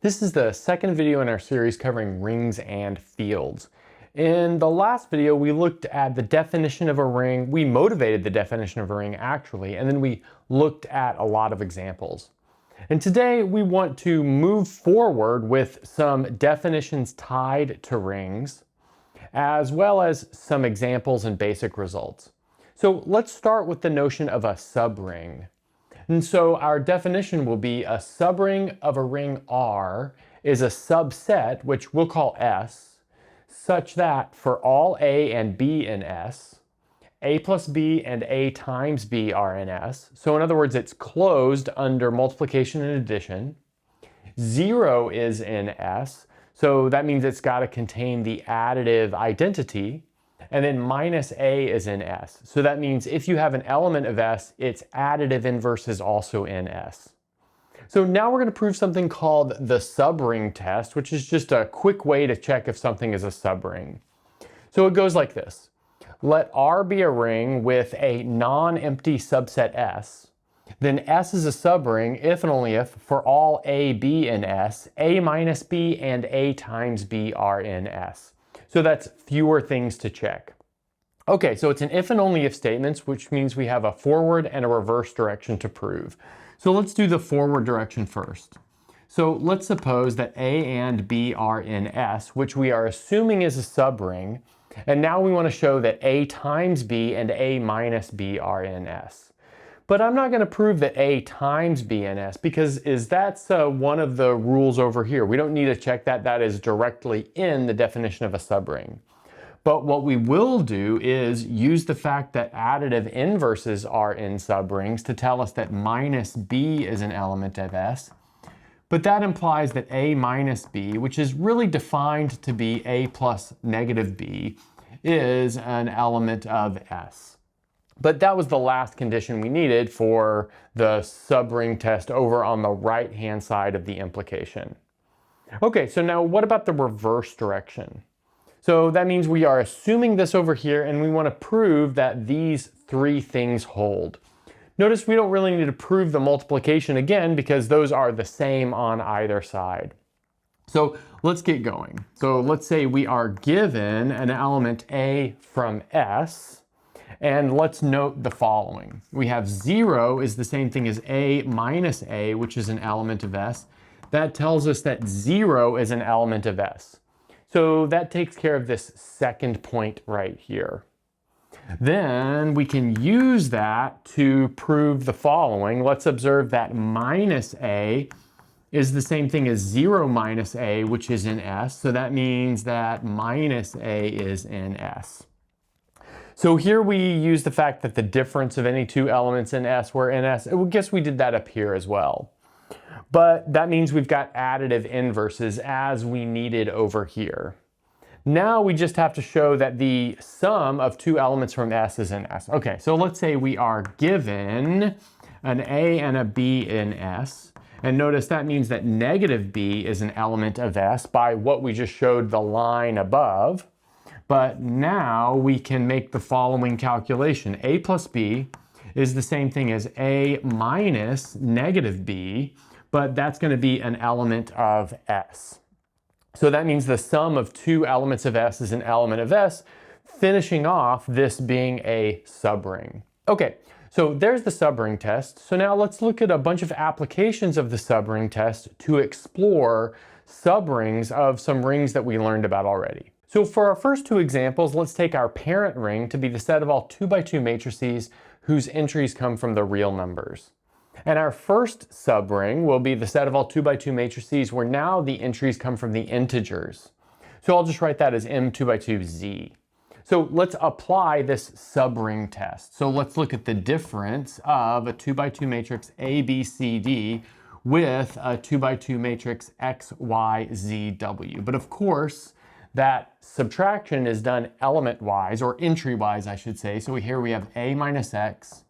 This is the second video in our series covering rings and fields. In the last video, we looked at the definition of a ring. We motivated the definition of a ring actually, and then we looked at a lot of examples. And today we want to move forward with some definitions tied to rings, as well as some examples and basic results. So let's start with the notion of a subring. And so our definition will be a subring of a ring R is a subset, which we'll call S, such that for all A and B in S, A plus B and A times B are in S. So in other words, it's closed under multiplication and addition. 0 is in S, so that means it's got to contain the additive identity. And then minus A is in S. So that means if you have an element of S, its additive inverse is also in S. So now we're going to prove something called the subring test, which is just a quick way to check if something is a subring. So it goes like this. Let R be a ring with a non-empty subset S. Then S is a subring if and only if for all A, B in S, A minus B and A times B are in S. So that's fewer things to check. Okay, so it's an if and only if statements, which means we have a forward and a reverse direction to prove. So let's do the forward direction first. So let's suppose that A and B are in S, which we are assuming is a subring. And now we want to show that A times B and A minus B are in S. But I'm not going to prove that A times B in S because that's one of the rules over here. We don't need to check that. That is directly in the definition of a subring. But what we will do is use the fact that additive inverses are in subrings to tell us that minus B is an element of S. But that implies that A minus B, which is really defined to be A plus negative B, is an element of S. But that was the last condition we needed for the subring test over on the right-hand side of the implication. Okay, so now what about the reverse direction? So that means we are assuming this over here and we want to prove that these three things hold. Notice we don't really need to prove the multiplication again because those are the same on either side. So let's get going. So let's say we are given an element A from S. And let's note the following. We have 0 is the same thing as A minus A, which is an element of S. That tells us that 0 is an element of S. So that takes care of this second point right here. Then we can use that to prove the following. Let's observe that minus A is the same thing as 0 minus A, which is in S. So that means that minus A is in S. So here we use the fact that the difference of any two elements in S were in S. I guess we did that up here as well. But that means we've got additive inverses as we needed over here. Now we just have to show that the sum of two elements from S is in S. Okay, so let's say we are given an A and a B in S. And notice that means that negative B is an element of S by what we just showed the line above. But now we can make the following calculation. A plus B is the same thing as A minus negative B, but that's going to be an element of S. So that means the sum of two elements of S is an element of S, finishing off this being a subring. Okay, so there's the subring test. So now let's look at a bunch of applications of the subring test to explore subrings of some rings that we learned about already. So for our first two examples, let's take our parent ring to be the set of all 2x2 matrices whose entries come from the real numbers. And our first subring will be the set of all 2x2 matrices where now the entries come from the integers. So I'll just write that as M2x2Z. So let's apply this subring test. So let's look at the difference of a 2x2 matrix A, B, C, D with a 2x2 matrix X, Y, Z, W. But of course, that subtraction is done element-wise, or entry-wise, I should say. So here we have A minus X,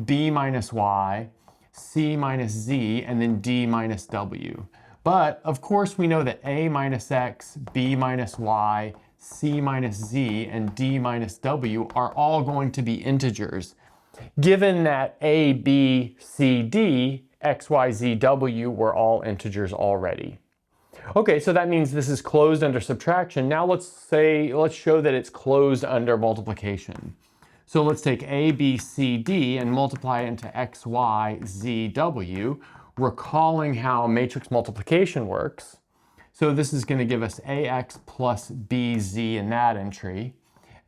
B minus Y, C minus Z, and then D minus W. But of course we know that A minus X, B minus Y, C minus Z, and D minus W are all going to be integers. Given that A, B, C, D, X, Y, Z, W were all integers already. Okay, so that means this is closed under subtraction. Now let's show that it's closed under multiplication. So let's take A, B, C, D and multiply it into X, Y, Z, W, recalling how matrix multiplication works. So this is going to give us AX plus BZ in that entry,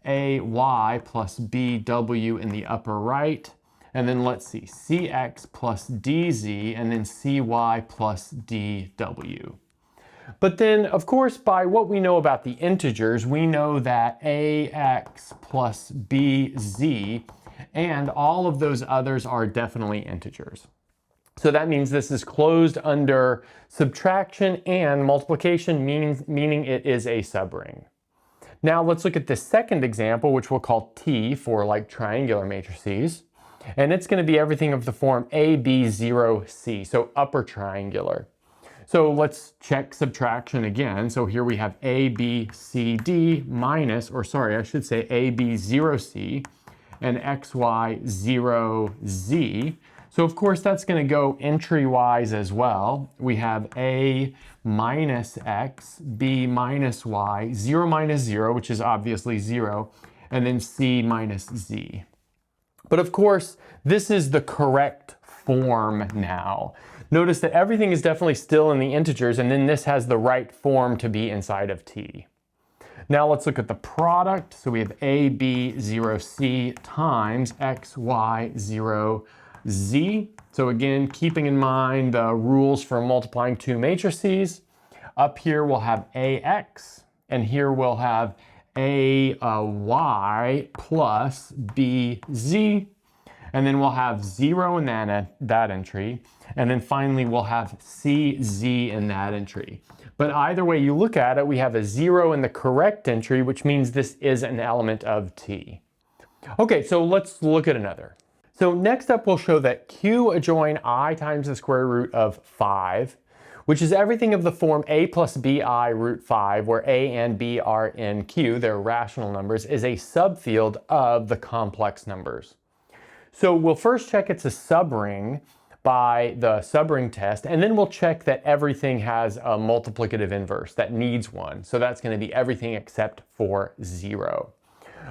AY plus BW in the upper right, and then let's see, CX plus DZ, and then CY plus DW. But then, of course, by what we know about the integers, we know that AX plus BZ and all of those others are definitely integers. So that means this is closed under subtraction and multiplication, meaning it is a subring. Now let's look at the second example, which we'll call T for like triangular matrices. And it's going to be everything of the form A, B, 0, C, so upper triangular. So let's check subtraction again. So here we have A, B, C, D minus, or sorry, I should say A, B, 0, C, and X, Y, 0, Z. So of course that's going to go entry-wise as well. We have A minus X, B minus Y, 0 minus 0, which is obviously 0, and then C minus Z. But of course, this is the correct form now. Notice that everything is definitely still in the integers, and then this has the right form to be inside of T. Now let's look at the product. So we have A, B, 0, C times X, Y, 0, Z. So again, keeping in mind the rules for multiplying two matrices. Up here we'll have AX, and here we'll have AY plus BZ. And then we'll have 0 in that entry. And then finally, we'll have CZ in that entry. But either way you look at it, we have a 0 in the correct entry, which means this is an element of T. Okay, so let's look at another. So next up, we'll show that Q adjoin I times the square root of 5, which is everything of the form A plus BI root 5, where A and B are in Q, they're rational numbers, is a subfield of the complex numbers. So we'll first check it's a subring by the subring test, and then we'll check that everything has a multiplicative inverse that needs one. So that's going to be everything except for 0.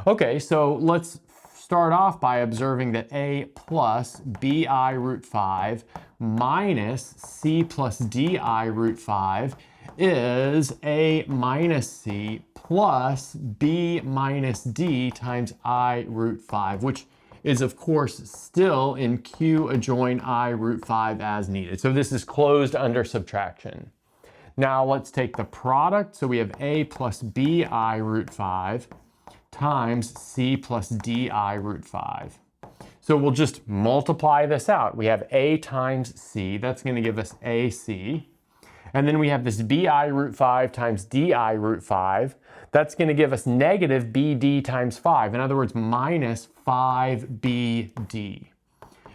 Okay, so let's start off by observing that A plus BI root 5 minus C plus DI root 5 is A minus C plus B minus D times I root 5, which is of course still in Q adjoin I root 5 as needed. So this is closed under subtraction. Now let's take the product. So we have A plus BI root 5 times C plus DI root 5. So we'll just multiply this out. We have A times C, that's going to give us AC. And then we have this BI root 5 times DI root 5. That's going to give us negative BD times 5. In other words, minus 5BD.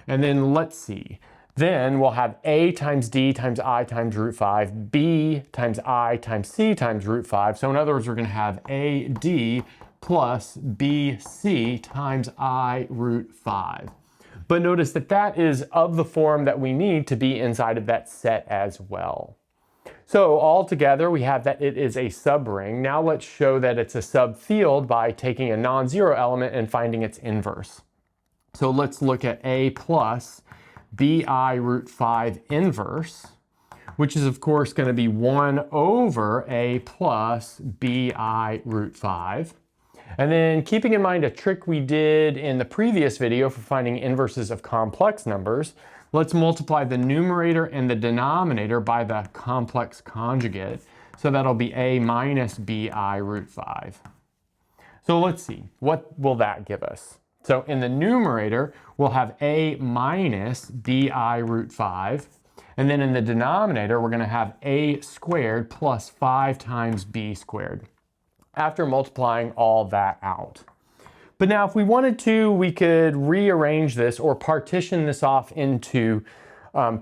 And then let's see. Then we'll have A times D times I times root 5, B times I times C times root 5. So in other words, we're going to have AD plus BC times I root 5. But notice that that is of the form that we need to be inside of that set as well. So altogether, we have that it is a subring. Now let's show that it's a subfield by taking a non-zero element and finding its inverse. So let's look at A plus BI root 5 inverse, which is of course going to be 1 over A plus BI root 5. And then keeping in mind a trick we did in the previous video for finding inverses of complex numbers, let's multiply the numerator and the denominator by the complex conjugate. So that'll be A minus BI root 5. So let's see, what will that give us? So in the numerator, we'll have A minus BI root 5. And then in the denominator, we're going to have A squared plus 5 times B squared, after multiplying all that out. But now if we wanted to, we could rearrange this or partition this off into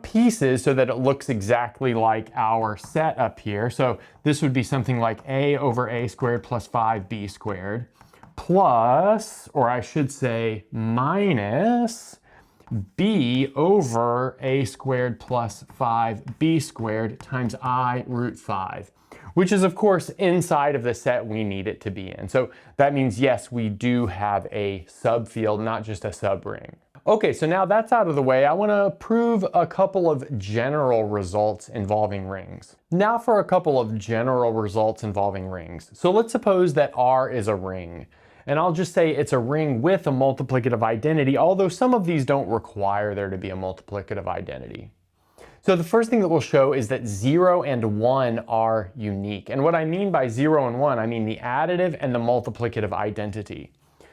pieces so that it looks exactly like our set up here. So this would be something like A over A squared plus 5B squared plus, or I should say minus b over a squared plus 5b squared times I root 5, which is of course inside of the set we need it to be in. So that means yes, we do have a subfield, not just a subring. Okay, so now that's out of the way, I want to prove a couple of general results involving rings. Now for a couple of general results involving rings. So let's suppose that R is a ring. And I'll just say it's a ring with a multiplicative identity, although some of these don't require there to be a multiplicative identity. So the first thing that we'll show is that 0 and 1 are unique. And what I mean by 0 and 1, I mean the additive and the multiplicative identity.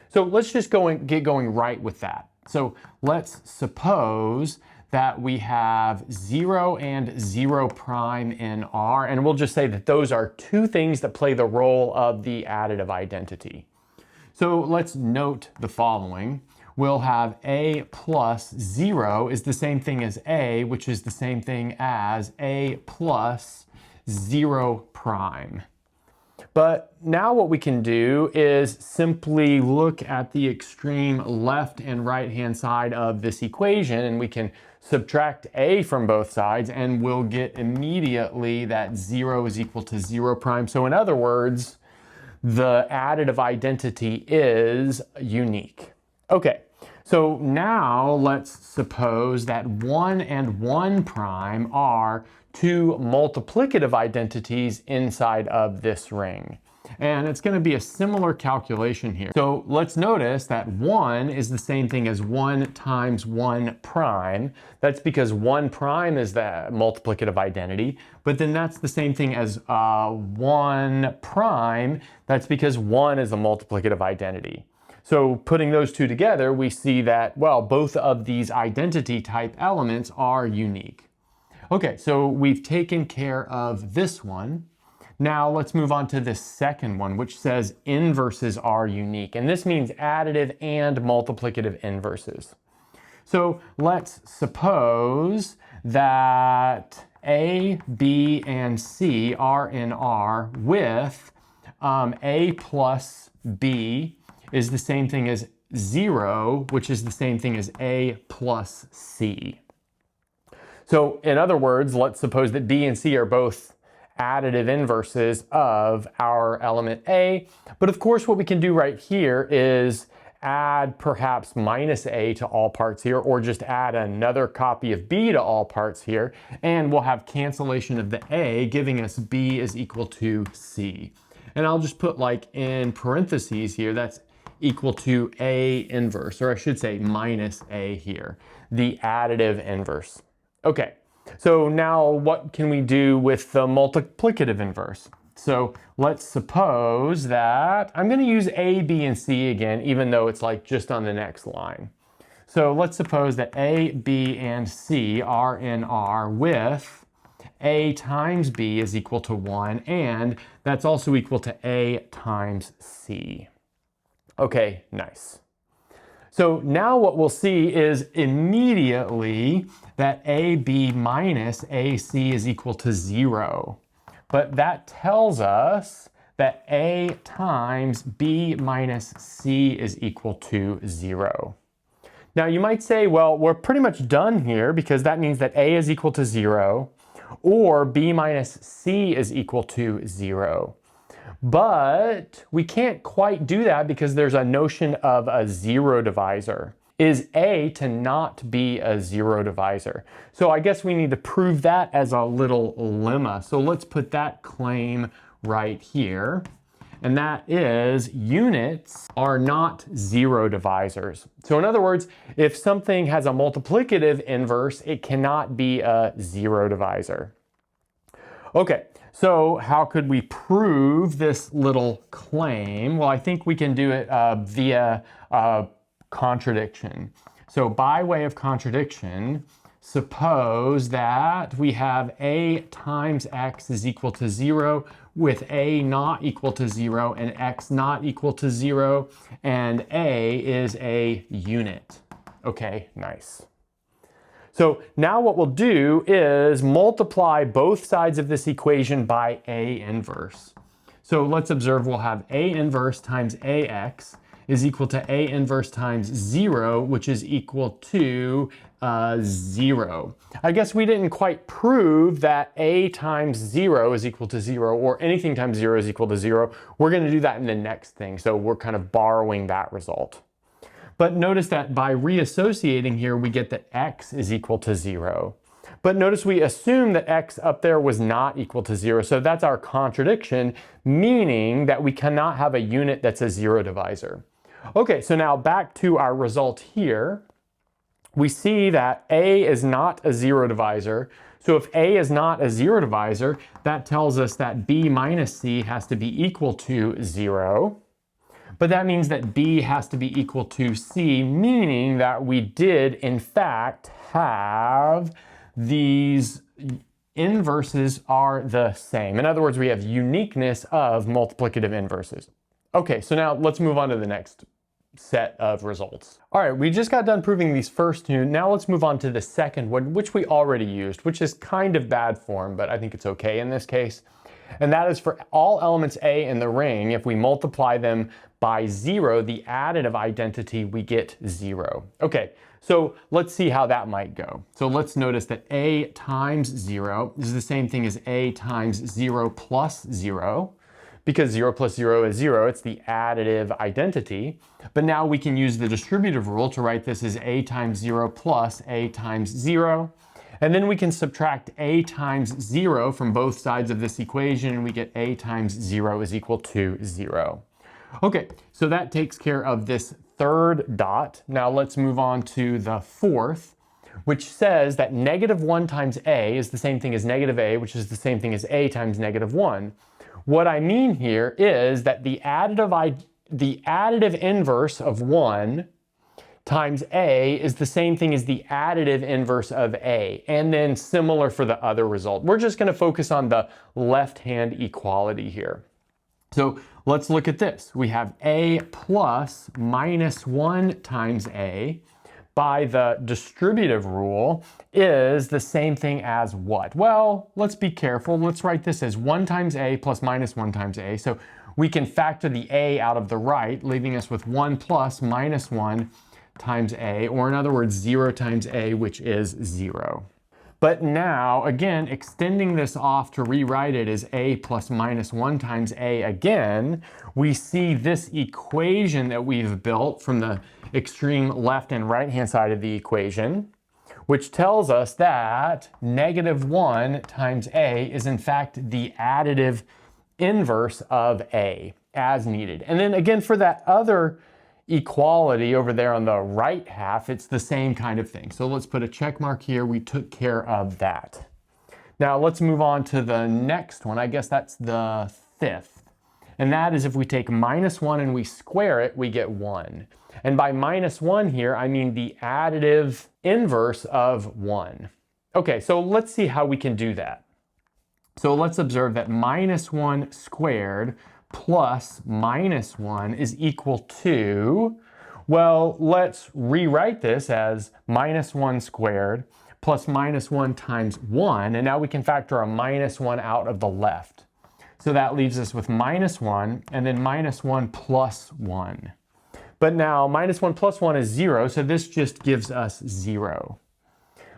So let's just get going right with that. So let's suppose that we have 0 and 0 prime in R, and we'll just say that those are two things that play the role of the additive identity. So let's note the following. We'll have a plus 0 is the same thing as a, which is the same thing as a plus 0 prime. But now what we can do is simply look at the extreme left and right hand side of this equation, and we can subtract a from both sides, and we'll get immediately that 0 is equal to 0 prime. So in other words, the additive identity is unique. Okay, so now let's suppose that 1 and 1 prime are two multiplicative identities inside of this ring. And it's going to be a similar calculation here. So let's notice that 1 is the same thing as 1 times 1 prime. That's because 1 prime is the multiplicative identity, but then that's the same thing as 1 prime. That's because 1 is a multiplicative identity. So putting those two together, we see that, well, both of these identity type elements are unique. Okay, so we've taken care of this one. Now let's move on to the second one, which says inverses are unique. And this means additive and multiplicative inverses. So let's suppose that A, B, and C are in R with A plus B is the same thing as 0, which is the same thing as A plus C. So in other words, let's suppose that B and C are both additive inverses of our element A. But of course, what we can do right here is add perhaps minus A to all parts here, or just add another copy of B to all parts here, and we'll have cancellation of the A, giving us B is equal to C. And I'll just put like in parentheses here, that's equal to A inverse, or I should say minus A here, the additive inverse. Okay, so now what can we do with the multiplicative inverse? So let's suppose that I'm going to use A, B, and C again, even though it's like just on the next line. So let's suppose that A, B, and C are in R with A times B is equal to 1, and that's also equal to A times C. Okay, nice. So now what we'll see is immediately that AB minus AC is equal to 0. But that tells us that A times B minus C is equal to 0. Now you might say, well, we're pretty much done here because that means that A is equal to 0 or B minus C is equal to 0. But we can't quite do that because there's a notion of a zero divisor. Is A to not be a zero divisor? So I guess we need to prove that as a little lemma. So let's put that claim right here. And that is units are not zero divisors. So in other words, if something has a multiplicative inverse, it cannot be a zero divisor. Okay. So how could we prove this little claim? Well, I think we can do it via contradiction. So by way of contradiction, suppose that we have A times X is equal to 0 with A not equal to 0 and X not equal to 0, and A is a unit. Okay, nice. So now what we'll do is multiply both sides of this equation by A inverse. So let's observe we'll have A inverse times AX is equal to A inverse times 0, which is equal to 0. I guess we didn't quite prove that A times 0 is equal to 0, or anything times 0 is equal to 0. We're going to do that in the next thing, so we're kind of borrowing that result. But notice that by reassociating here, we get that x is equal to 0. But notice we assume that x up there was not equal to 0, so that's our contradiction, meaning that we cannot have a unit that's a 0 divisor. Okay, so now back to our result here. We see that A is not a 0 divisor. So if A is not a 0 divisor, that tells us that B minus C has to be equal to 0. But that means that B has to be equal to C, meaning that we did, in fact, have these inverses are the same. In other words, we have uniqueness of multiplicative inverses. Okay, so now let's move on to the next set of results. All right, we just got done proving these first two. Now let's move on to the second one, which we already used, which is kind of bad form, but I think it's okay in this case. And that is for all elements A in the ring, if we multiply them by 0, the additive identity, we get 0. Okay, so let's see how that might go. So let's notice that A times 0 is the same thing as A times 0 plus 0. Because 0 plus 0 is 0, it's the additive identity. But now we can use the distributive rule to write this as A times 0 plus A times 0. And then we can subtract A times 0 from both sides of this equation, and we get A times 0 is equal to 0. Okay, so that takes care of this third dot. Now let's move on to the fourth, which says that -1 times A is the same thing as negative A, which is the same thing as A times -1. What I mean here is that the additive inverse of 1 times A is the same thing as the additive inverse of A, and then similar for the other result. We're just going to focus on the left-hand equality here. So let's look at this. We have A plus -1 times A by the distributive rule is the same thing as what? Well, let's be careful. Let's write this as 1 times A plus -1 times A. So we can factor the A out of the right, leaving us with 1 plus -1 times A, or in other words, 0 times A, which is 0. But now, again, extending this off to rewrite it as A plus -1 times A again, we see this equation that we've built from the extreme left and right-hand side of the equation, which tells us that -1 times A is in fact the additive inverse of A as needed. And then again, for that other equality over there on the right half, it's the same kind of thing. So let's put a check mark here. We took care of that. Now let's move on to the next one. I guess that's the fifth. And that is if we take -1 and we square it, we get 1. And by -1 here, I mean the additive inverse of 1. Okay, so let's see how we can do that. So let's observe that -1 squared plus -1 is equal to, well, let's rewrite this as -1 squared plus -1 times 1, and now we can factor a -1 out of the left. So that leaves us with -1 and then -1 plus 1. But now -1 plus 1 is 0, so this just gives us 0.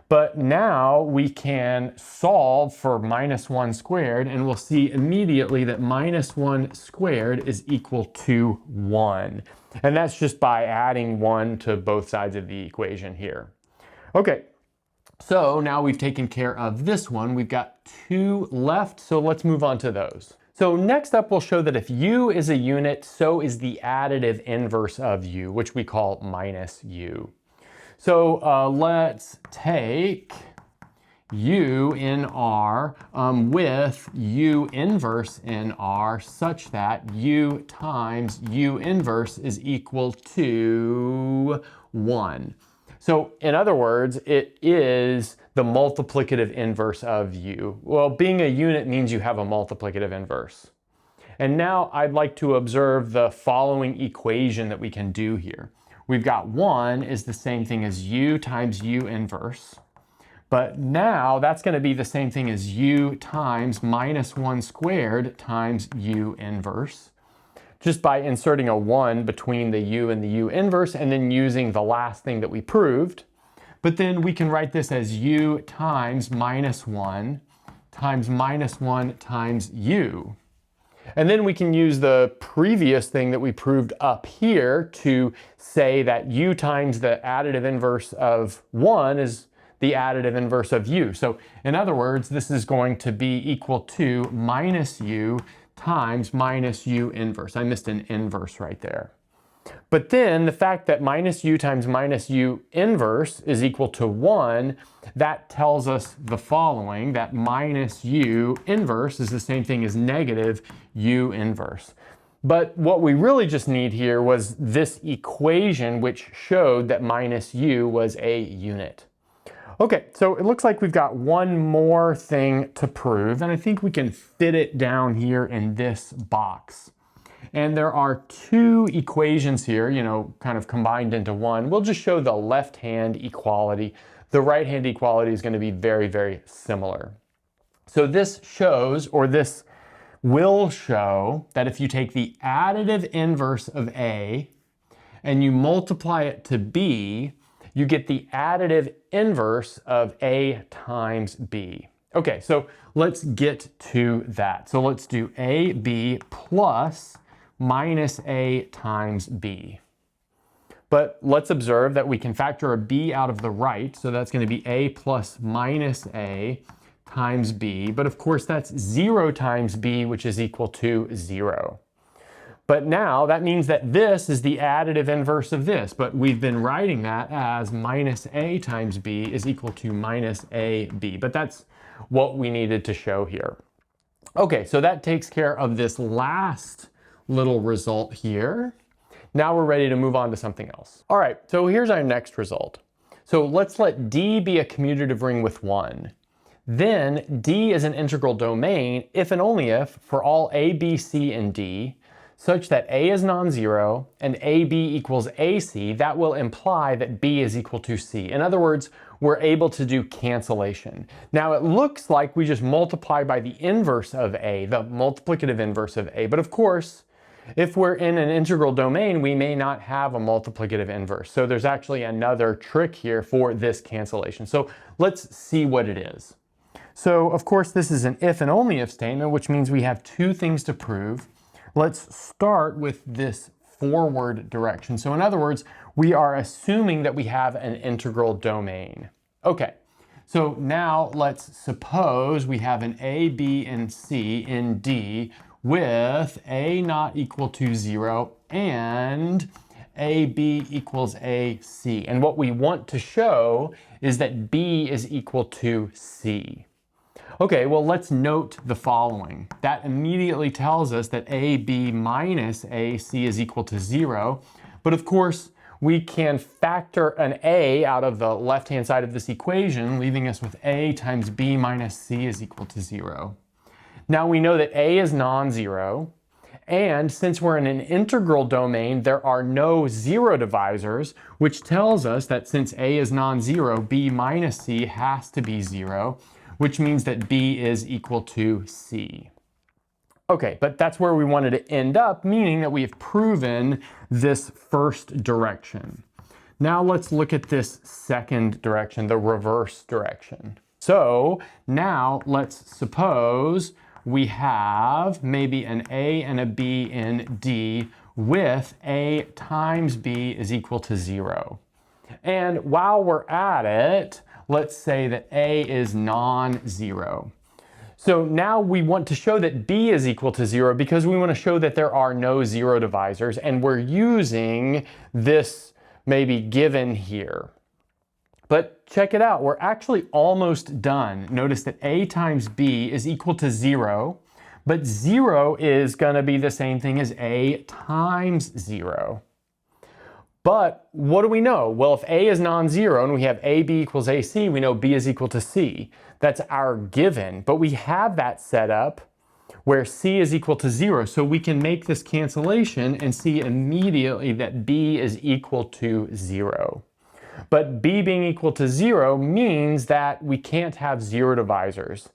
But now we can solve for -1 squared, and we'll see immediately that -1 squared is equal to 1. And that's just by adding 1 to both sides of the equation here. Okay, so now we've taken care of this one. We've got 2 left, so let's move on to those. So next up, we'll show that if U is a unit, so is the additive inverse of U, which we call -U. So let's take U in R with U inverse in R such that U times U inverse is equal to 1. So in other words, it is the multiplicative inverse of U. Well, being a unit means you have a multiplicative inverse. And now I'd like to observe the following equation that we can do here. We've got 1 is the same thing as U times U inverse. But now that's going to be the same thing as U times -1 squared times U inverse. just by inserting a 1 between the u and the u inverse and then using the last thing that we proved. But then we can write this as u times -1 times -1 times u. And then we can use the previous thing that we proved up here to say that u times the additive inverse of 1 is the additive inverse of u. So in other words, this is going to be equal to minus u times minus u inverse. I missed an inverse right there. But then the fact that minus u times minus u inverse is equal to 1, that tells us the following, that minus u inverse is the same thing as negative u inverse. But what we really just need here was this equation which showed that minus u was a unit. Okay, so it looks like we've got one more thing to prove, and I think we can fit it down here in this box. And there are two equations here, kind of combined into one. We'll just show the left-hand equality. The right-hand equality is going to be very, very similar. So this shows, or this will show, that if you take the additive inverse of A and you multiply it to B, you get the additive inverse of A times B. Okay, so let's get to that. So let's do AB plus minus A times B. But let's observe that we can factor a B out of the right, so that's going to be A plus minus A times B. But of course that's 0 times B, which is equal to 0. But now that means that this is the additive inverse of this, but we've been writing that as minus A times B is equal to minus AB. But that's what we needed to show here. Okay, so that takes care of this last little result here. Now we're ready to move on to something else. All right, so here's our next result. So let's let D be a commutative ring with 1. Then D is an integral domain if and only if for all A, B, C, and D, such that A is non-zero and AB equals AC, that will imply that B is equal to C. In other words, we're able to do cancellation. Now it looks like we just multiply by the inverse of A, the multiplicative inverse of A, but of course, if we're in an integral domain, we may not have a multiplicative inverse. So there's actually another trick here for this cancellation. So let's see what it is. So of course, this is an if and only if statement, which means we have two things to prove. Let's start with this forward direction. So in other words, we are assuming that we have an integral domain. Okay, so now let's suppose we have an A, B, and C in D with A not equal to 0 and AB equals AC. And what we want to show is that B is equal to C. Okay, well, let's note the following. That immediately tells us that AB minus AC is equal to 0. But of course, we can factor an A out of the left-hand side of this equation, leaving us with A times B minus C is equal to 0. Now we know that A is non-zero, and since we're in an integral domain, there are no zero divisors, which tells us that since A is non-zero, B minus C has to be 0, which means that B is equal to C. Okay, but that's where we wanted to end up, meaning that we have proven this first direction. Now let's look at this second direction, the reverse direction. So now let's suppose we have maybe an A and a B in D with A times B is equal to 0. And while we're at it, let's say that A is non-zero. So now we want to show that B is equal to 0 because we want to show that there are no zero divisors, and we're using this maybe given here. But check it out, we're actually almost done. Notice that A times B is equal to 0, but 0 is going to be the same thing as A times 0. But what do we know? Well, if A is non-zero and we have AB equals AC, we know B is equal to C. That's our given, but we have that set up where C is equal to 0, so we can make this cancellation and see immediately that B is equal to 0. But B being equal to 0 means that we can't have zero divisors.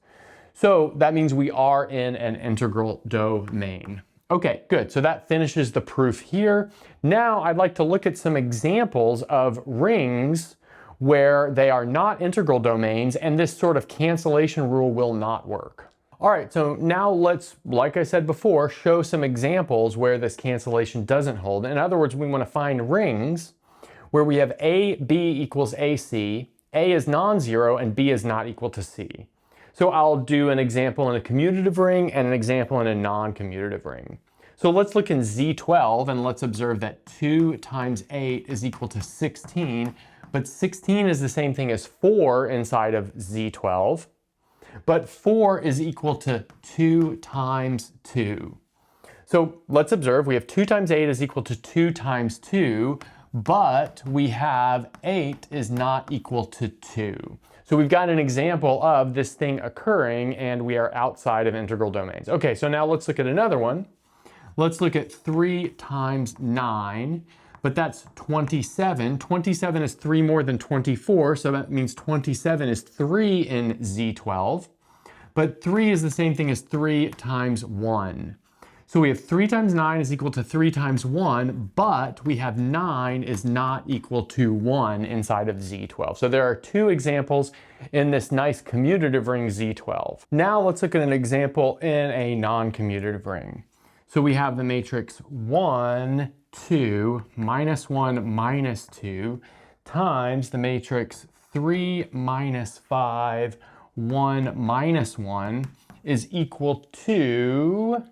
So that means we are in an integral domain. Okay, good. So that finishes the proof here. Now I'd like to look at some examples of rings where they are not integral domains and this sort of cancellation rule will not work. All right, so now let's, like I said before, show some examples where this cancellation doesn't hold. In other words, we want to find rings where we have A, B equals AC, A is non-zero, and B is not equal to C. So I'll do an example in a commutative ring and an example in a non-commutative ring. So let's look in Z12 and let's observe that 2 times 8 is equal to 16, but 16 is the same thing as 4 inside of Z12, but 4 is equal to 2 times 2. So let's observe we have 2 times 8 is equal to 2 times 2, but we have 8 is not equal to 2. So we've got an example of this thing occurring and we are outside of integral domains. Okay, so now let's look at another one. Let's look at 3 times 9, but that's 27. 27 is 3 more than 24, so that means 27 is 3 in Z12. But 3 is the same thing as 3 times 1. So we have 3 times 9 is equal to 3 times 1, but we have 9 is not equal to 1 inside of Z12. So there are 2 examples in this nice commutative ring Z12. Now let's look at an example in a non-commutative ring. So we have the matrix 1, 2, minus 1, minus 2, times the matrix 3, minus 5, 1, minus 1 is equal to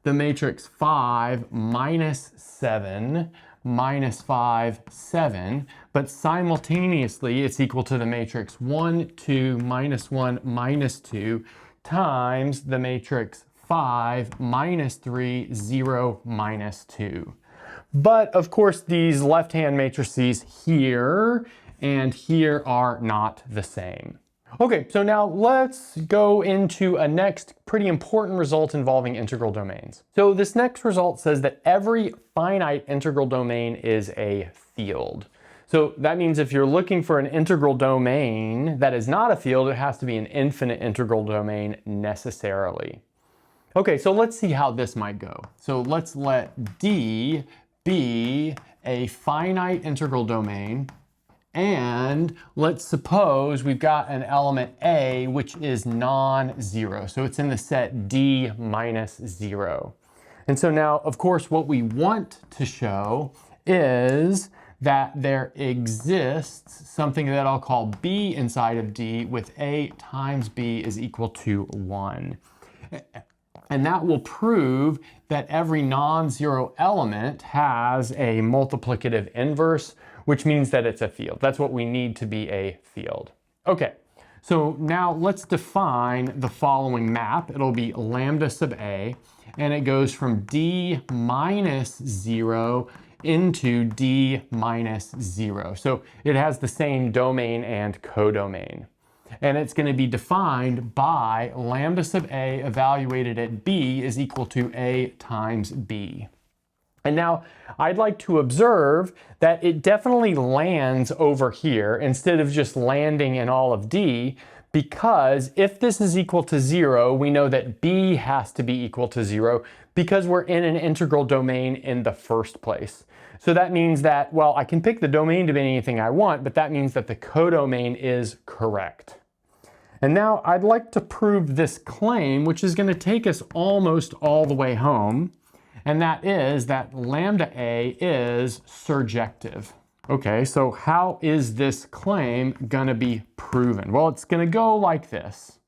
the matrix 5 minus 7 minus 5, 7, but simultaneously it's equal to the matrix 1, 2, minus 1, minus 2 times the matrix 5 minus 3, 0, minus 2. But of course these left-hand matrices here and here are not the same. Okay, so now let's go into a next pretty important result involving integral domains. So this next result says that every finite integral domain is a field. So that means if you're looking for an integral domain that is not a field, it has to be an infinite integral domain necessarily. Okay, so let's see how this might go. So let's let D be a finite integral domain. And let's suppose we've got an element A which is non-zero. So it's in the set D minus 0. And so now, of course, what we want to show is that there exists something that I'll call B inside of D with A times B is equal to 1. And that will prove that every non-zero element has a multiplicative inverse, which means that it's a field. That's what we need to be a field. Okay, so now let's define the following map. It'll be lambda sub A, and it goes from D minus 0 into D minus 0. So it has the same domain and codomain. And it's going to be defined by lambda sub A evaluated at B is equal to A times B. And now I'd like to observe that it definitely lands over here instead of just landing in all of D, because if this is equal to 0, we know that B has to be equal to 0 because we're in an integral domain in the first place. So that means that, well, I can pick the domain to be anything I want, but that means that the codomain is correct. And now I'd like to prove this claim, which is going to take us almost all the way home. And that is that lambda A is surjective. Okay, so how is this claim gonna be proven? Well, it's gonna go like this.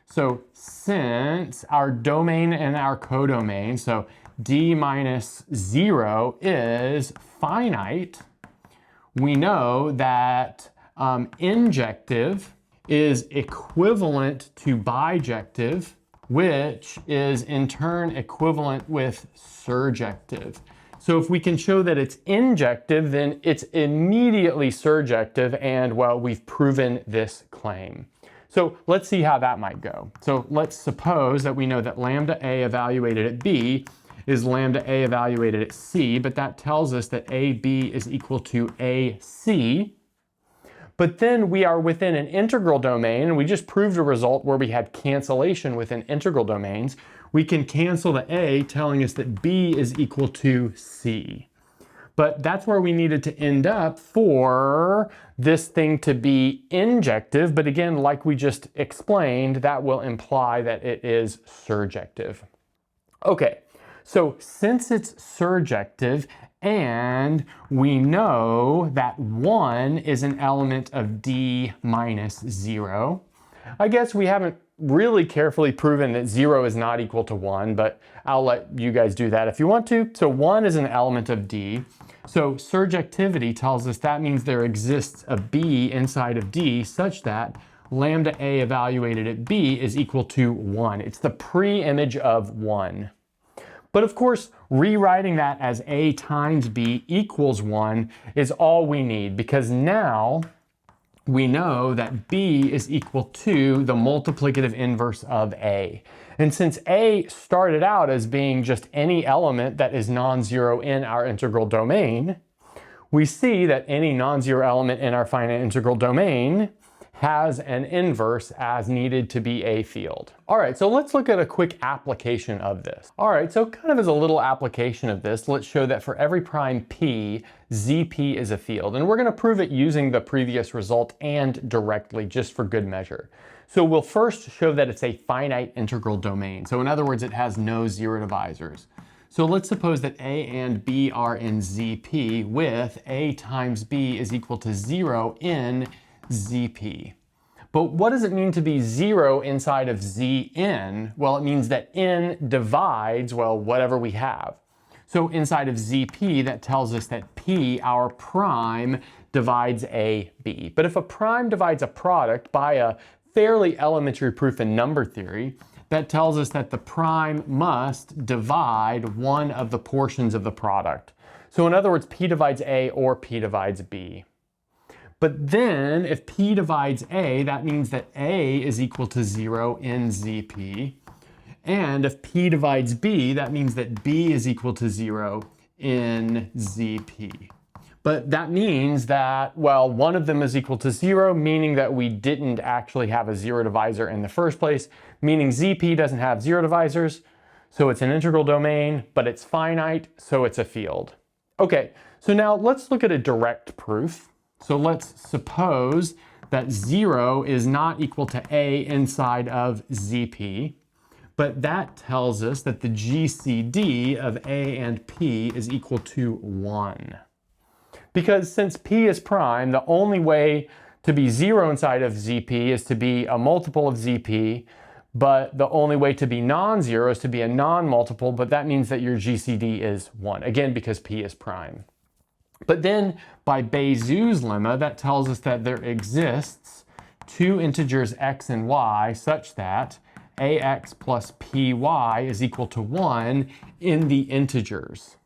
So since our domain and our codomain, so D minus 0 is finite, we know that injective is equivalent to bijective, which is in turn equivalent with surjective. So if we can show that it's injective, then it's immediately surjective, and well, we've proven this claim. So let's see how that might go. So let's suppose that we know that lambda A evaluated at B is lambda A evaluated at C, but that tells us that AB is equal to AC. But then we are within an integral domain, and we just proved a result where we had cancellation within integral domains, we can cancel the A, telling us that B is equal to C. But that's where we needed to end up for this thing to be injective. But again, like we just explained, that will imply that it is surjective. Okay, so since it's surjective and we know that 1 is an element of D minus 0, I guess we haven't really carefully proven that 0 is not equal to 1, but I'll let you guys do that if you want to. So 1 is an element of D. So surjectivity tells us that means there exists a B inside of D such that lambda A evaluated at B is equal to 1. It's the pre-image of 1. But of course, rewriting that as A times B equals 1 is all we need, because now we know that B is equal to the multiplicative inverse of A. And since A started out as being just any element that is non-zero in our integral domain, we see that any non-zero element in our finite integral domain has an inverse as needed to be a field. All right, so let's look at a quick application of this. All right, so kind of as a little application of this, let's show that for every prime P, ZP is a field. And we're gonna prove it using the previous result and directly, just for good measure. So we'll first show that it's a finite integral domain. So in other words, it has no zero divisors. So let's suppose that A and B are in ZP with A times B is equal to 0 in ZP. But what does it mean to be 0 inside of Zn? Well, it means that n divides, well, whatever we have. So inside of ZP, that tells us that P, our prime, divides AB. But if a prime divides a product by a fairly elementary proof in number theory, that tells us that the prime must divide one of the portions of the product. So in other words, P divides A or P divides B. But then if P divides A, that means that A is equal to 0 in ZP. And if P divides B, that means that B is equal to 0 in ZP. But that means that, well, one of them is equal to 0, meaning that we didn't actually have a zero divisor in the first place, meaning ZP doesn't have zero divisors, so it's an integral domain, but it's finite, so it's a field. Okay, so now let's look at a direct proof. So let's suppose that 0 is not equal to A inside of ZP, but that tells us that the GCD of A and P is equal to 1. Because since P is prime, the only way to be 0 inside of ZP is to be a multiple of ZP, but the only way to be non-zero is to be a non-multiple, but that means that your GCD is 1, again, because P is prime. But then by Bezout's lemma, that tells us that there exists two integers x and y such that ax plus py is equal to 1 in the integers.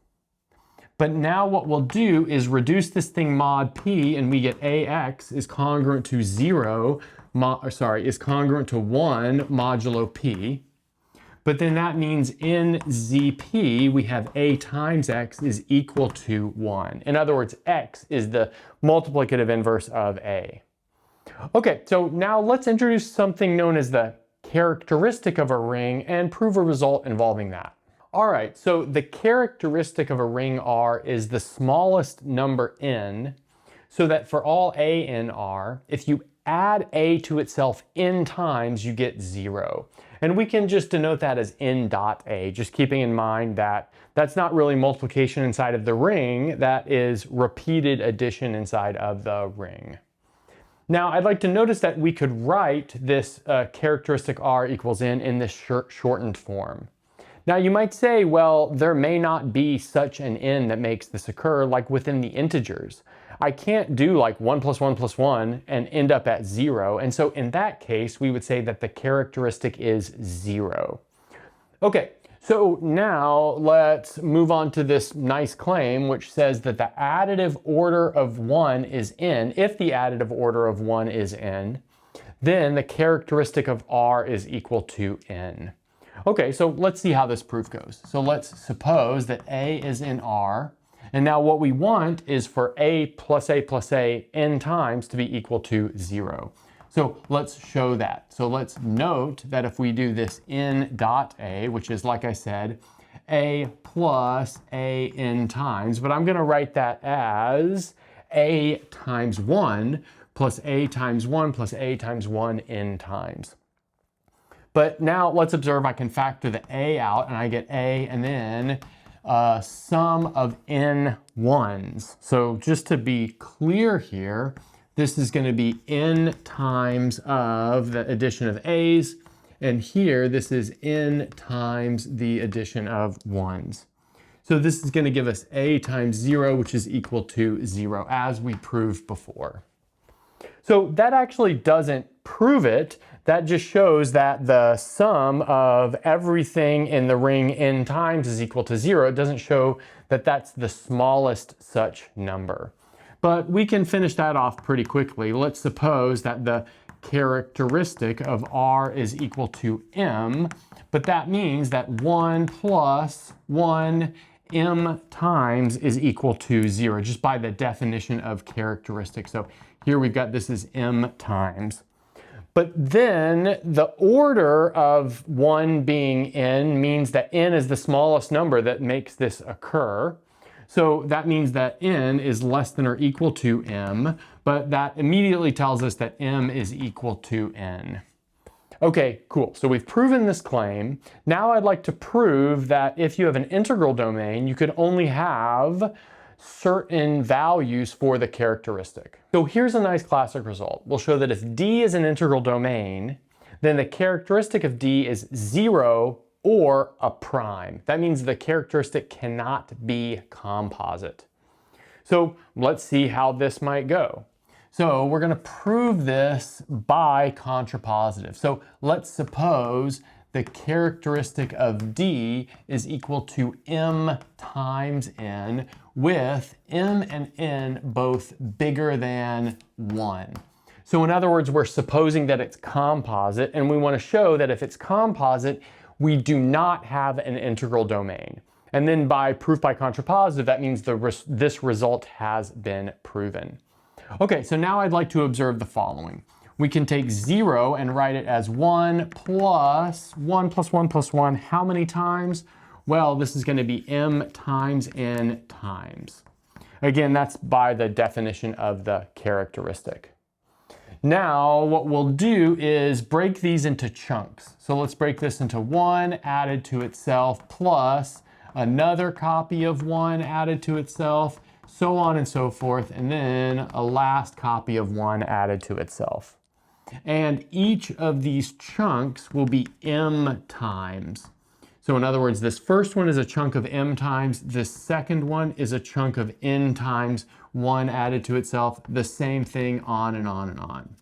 But now what we'll do is reduce this thing mod p, and we get ax is congruent to is congruent to 1 modulo p. But then that means in ZP, we have A times X is equal to 1. In other words, X is the multiplicative inverse of A. Okay, so now let's introduce something known as the characteristic of a ring and prove a result involving that. All right, so the characteristic of a ring R is the smallest number n, so that for all A in R, if you add A to itself n times, you get 0. And we can just denote that as n dot A, just keeping in mind that that's not really multiplication inside of the ring, that is repeated addition inside of the ring. Now, I'd like to notice that we could write this characteristic R equals n in this shortened form. Now, you might say, well, there may not be such an n that makes this occur, like within the integers. I can't do like 1 plus 1 plus 1 and end up at 0. And so in that case, we would say that the characteristic is 0. Okay, so now let's move on to this nice claim, which says that the additive order of 1 is n. If the additive order of 1 is n, then the characteristic of R is equal to n. Okay, so let's see how this proof goes. So let's suppose that A is in R. And now what we want is for A plus A n times to be equal to 0. So let's show that. So let's note that if we do this n dot a, which is, like I said, a plus a n times, but I'm going to write that as a times 1 plus a times 1 plus a times 1 n times. But now let's observe I can factor the a out, and I get a and then sum of n ones. So just to be clear here, this is going to be n times of the addition of a's, and here this is n times the addition of ones. So this is going to give us a times 0, which is equal to 0, as we proved before. So that actually doesn't prove it. That just shows that the sum of everything in the ring n times is equal to 0. It doesn't show that that's the smallest such number. But we can finish that off pretty quickly. Let's suppose that the characteristic of R is equal to m, but that means that 1 plus 1 m times is equal to 0, just by the definition of characteristic. So here we've got this is m times. But then the order of 1 being n means that n is the smallest number that makes this occur. So that means that n is less than or equal to m, but that immediately tells us that m is equal to n. Okay, cool. So we've proven this claim. Now I'd like to prove that if you have an integral domain, you could only have certain values for the characteristic. So here's a nice classic result. We'll show that if D is an integral domain, then the characteristic of D is 0 or a prime. That means the characteristic cannot be composite. So let's see how this might go. So we're going to prove this by contrapositive. So let's suppose the characteristic of D is equal to m times n, with m and n both bigger than 1. So in other words, we're supposing that it's composite, and we want to show that if it's composite, we do not have an integral domain. And then by proof by contrapositive, that means this result has been proven. Okay, so now I'd like to observe the following. We can take 0 and write it as 1 plus 1 plus 1 plus 1. How many times? Well, this is going to be m times n times. Again, that's by the definition of the characteristic. Now, what we'll do is break these into chunks. So let's break this into 1 added to itself plus another copy of 1 added to itself, so on and so forth, and then a last copy of 1 added to itself. And each of these chunks will be m times. So in other words, this first one is a chunk of m times, this second one is a chunk of n times 1 added to itself, the same thing on and on and on.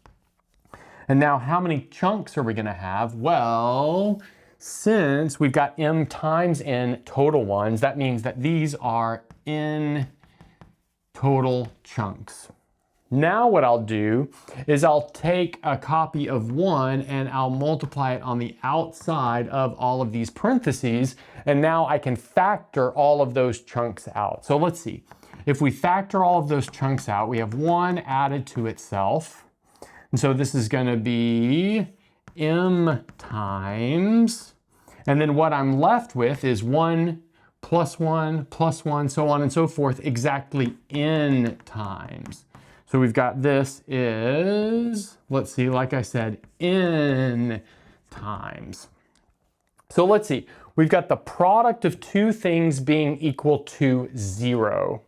And now how many chunks are we going to have? Well, since we've got m times n total ones, that means that these are n total chunks. Now what I'll do is I'll take a copy of 1 and I'll multiply it on the outside of all of these parentheses, and now I can factor all of those chunks out. So let's see. If we factor all of those chunks out, we have 1 added to itself. And so this is going to be m times, and then what I'm left with is 1 plus 1 plus 1, so on and so forth, exactly n times. So we've got this is, let's see, like I said, n times. So let's see, we've got the product of two things being equal to 0.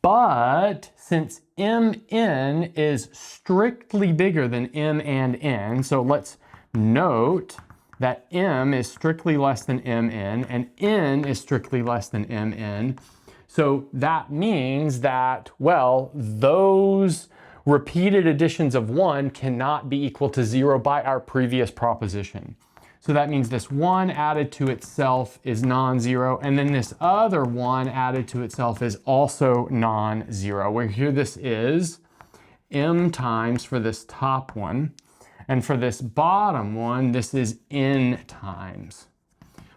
But since mn is strictly bigger than m and n, so let's note that m is strictly less than mn and n is strictly less than mn. So that means that, well, those repeated additions of 1 cannot be equal to 0 by our previous proposition. So that means this 1 added to itself is non-zero, and then this other 1 added to itself is also non-zero. Where here this is m times for this top one, and for this bottom one, this is n times.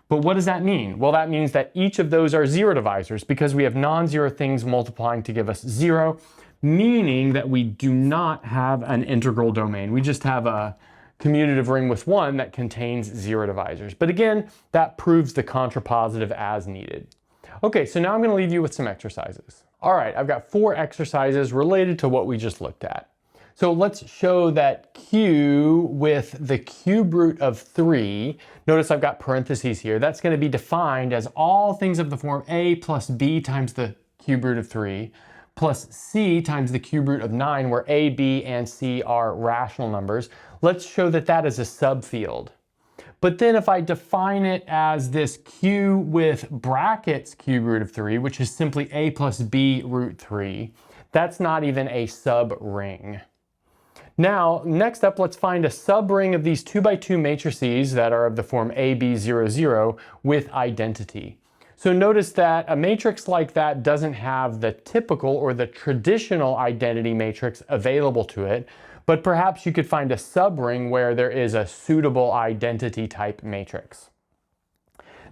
But what does that mean? Well, that means that each of those are 0 divisors because we have non-zero things multiplying to give us 0. meaning that we do not have an integral domain. We just have a commutative ring with 1 that contains 0 divisors. But again, that proves the contrapositive as needed. Okay, so now I'm going to leave you with some exercises. All right, I've got 4 exercises related to what we just looked at. So let's show that Q with the cube root of 3, notice I've got parentheses here, that's going to be defined as all things of the form a plus b times the cube root of 3 plus c times the cube root of 9, where a, b, and c are rational numbers. Let's show that that is a subfield. But then if I define it as this q with brackets cube root of 3, which is simply a plus b root 3, that's not even a subring. Now, next up, let's find a subring of these 2x2 matrices that are of the form A, B, 0, 0 with identity. So notice that a matrix like that doesn't have the typical or the traditional identity matrix available to it, but perhaps you could find a subring where there is a suitable identity type matrix.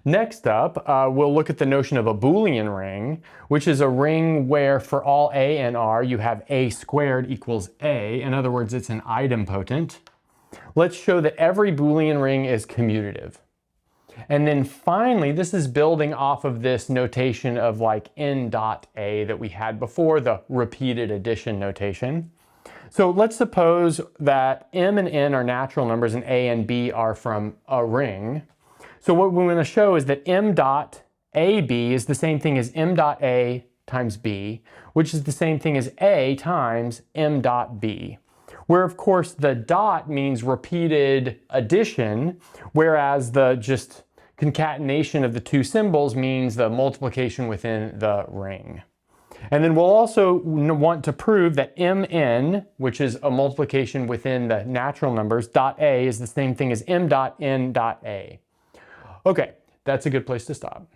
Next up, we'll look at the notion of a Boolean ring, which is a ring where for all a and r you have a squared equals a. In other words, it's an idempotent. Let's show that every Boolean ring is commutative. And then finally, this is building off of this notation of like n dot a that we had before, the repeated addition notation. So let's suppose that m and n are natural numbers and a and b are from a ring. So what we're going to show is that m dot ab is the same thing as m dot a times b, which is the same thing as a times m dot b. Where of course the dot means repeated addition, whereas the just concatenation of the two symbols means the multiplication within the ring. And then we'll also want to prove that mn, which is a multiplication within the natural numbers, dot a is the same thing as m dot n dot a. Okay, that's a good place to stop.